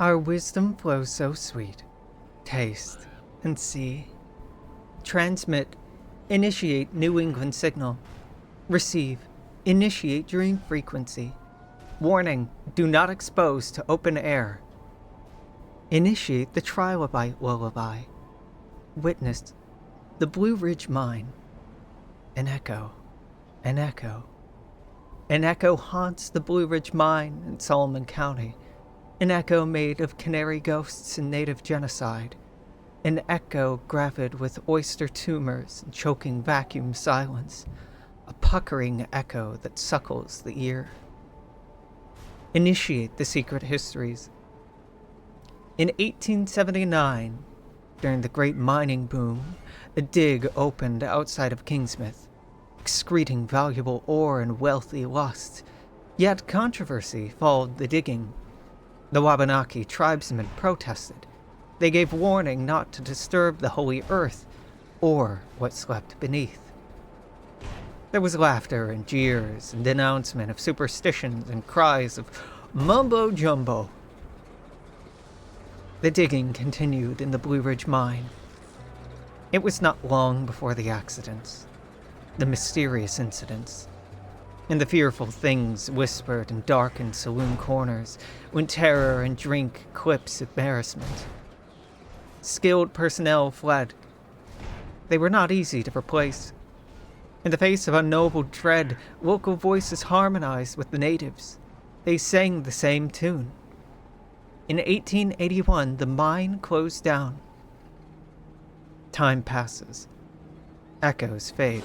Our wisdom flows so sweet. Taste and see. Transmit. Initiate New England signal. Receive. Initiate dream frequency. Warning, do not expose to open air. Initiate the trilobite lullaby. Witness the Blue Ridge Mine. An echo. An echo. An echo haunts the Blue Ridge Mine in Solomon County. An echo made of canary ghosts and native genocide. An echo gravid with oyster tumors and choking vacuum silence. A puckering echo that suckles the ear. Initiate the secret histories. In 1879, during the great mining boom, a dig opened outside of Kingsmith, excreting valuable ore and wealthy lust. Yet controversy followed the digging. The Wabanaki tribesmen protested. They gave warning not to disturb the holy earth or what slept beneath. There was laughter and jeers and denouncement of superstitions and cries of mumbo-jumbo. The digging continued in the Blue Ridge Mine. It was not long before the accidents, the mysterious incidents, and the fearful things whispered in darkened saloon corners when terror and drink eclipsed embarrassment. Skilled personnel fled. They were not easy to replace. In the face of unknowable dread, local voices harmonized with the natives. They sang the same tune. In 1881, the mine closed down. Time passes. Echoes fade.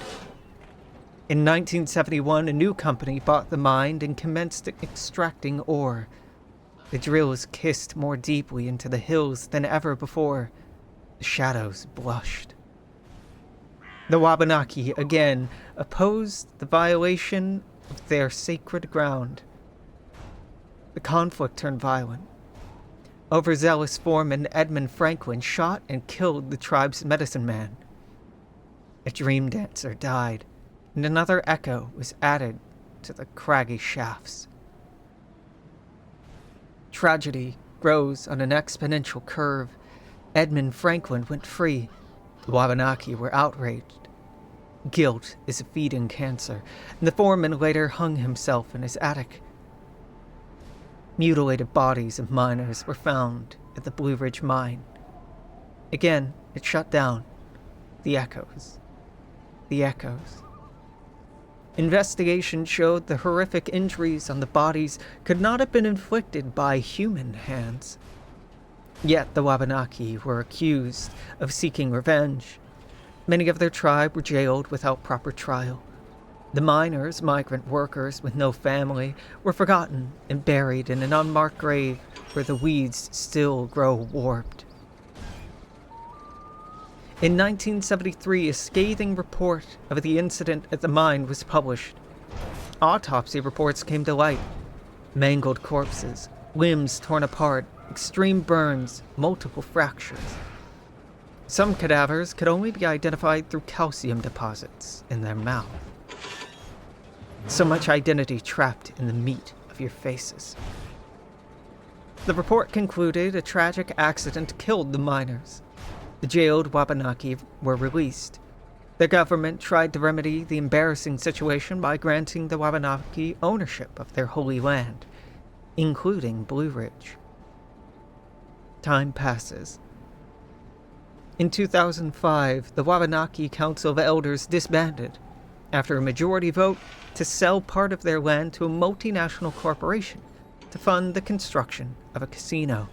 In 1971, a new company bought the mine and commenced extracting ore. The drills kissed more deeply into the hills than ever before. The shadows blushed. The Wabanaki again opposed the violation of their sacred ground. The conflict turned violent. Overzealous foreman Edmund Franklin shot and killed the tribe's medicine man. A dream dancer died, and another echo was added to the craggy shafts. Tragedy grows on an exponential curve. Edmund Franklin went free. The Wabanaki were outraged. Guilt is a feeding cancer, and the foreman later hung himself in his attic. Mutilated bodies of miners were found at the Blue Ridge Mine. Again, it shut down. The echoes. The echoes. Investigation showed the horrific injuries on the bodies could not have been inflicted by human hands. Yet the Wabanaki were accused of seeking revenge. Many of their tribe were jailed without proper trial. The miners, migrant workers with no family, were forgotten and buried in an unmarked grave where the weeds still grow warped. In 1973, a scathing report of the incident at the mine was published. Autopsy reports came to light. Mangled corpses, limbs torn apart, extreme burns, multiple fractures. Some cadavers could only be identified through calcium deposits in their mouth. So much identity trapped in the meat of your faces. The report concluded a tragic accident killed the miners. The jailed Wabanaki were released. The government tried to remedy the embarrassing situation by granting the Wabanaki ownership of their holy land, including Blue Ridge. Time passes. In 2005, the Wabanaki Council of Elders disbanded after a majority vote to sell part of their land to a multinational corporation to fund the construction of a casino.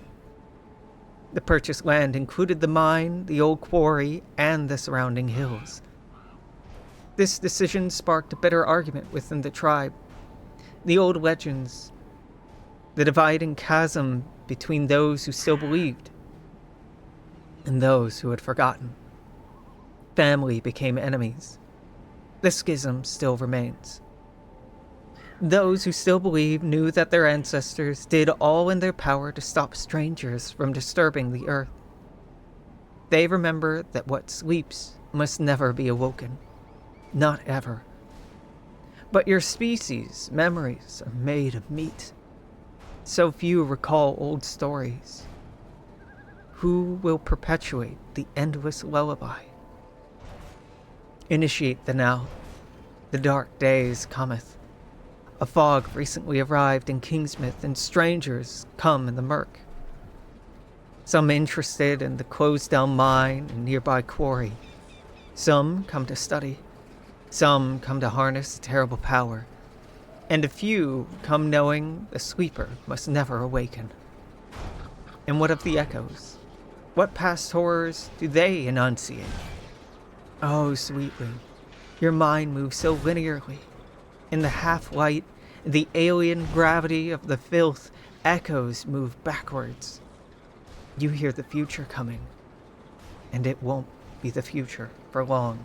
The purchased land included the mine, the old quarry, and the surrounding hills. This decision sparked a bitter argument within the tribe. The old legends, the dividing chasm between those who still believed and those who had forgotten. Family became enemies. The schism still remains. Those who still believe knew that their ancestors did all in their power to stop strangers from disturbing the earth. They remember that what sleeps must never be awoken. Not ever. But your species' memories are made of meat. So few recall old stories. Who will perpetuate the endless lullaby? Initiate the now. The dark days cometh. A fog recently arrived in Kingsmouth, and strangers come in the murk. Some interested in the closed-down mine and nearby quarry. Some come to study. Some come to harness the terrible power. And a few come knowing the sleeper must never awaken. And what of the echoes? What past horrors do they enunciate? Oh, sweetling, your mind moves so linearly. In the half-light, the alien gravity of the filth, echoes move backwards. You hear the future coming, and it won't be the future for long.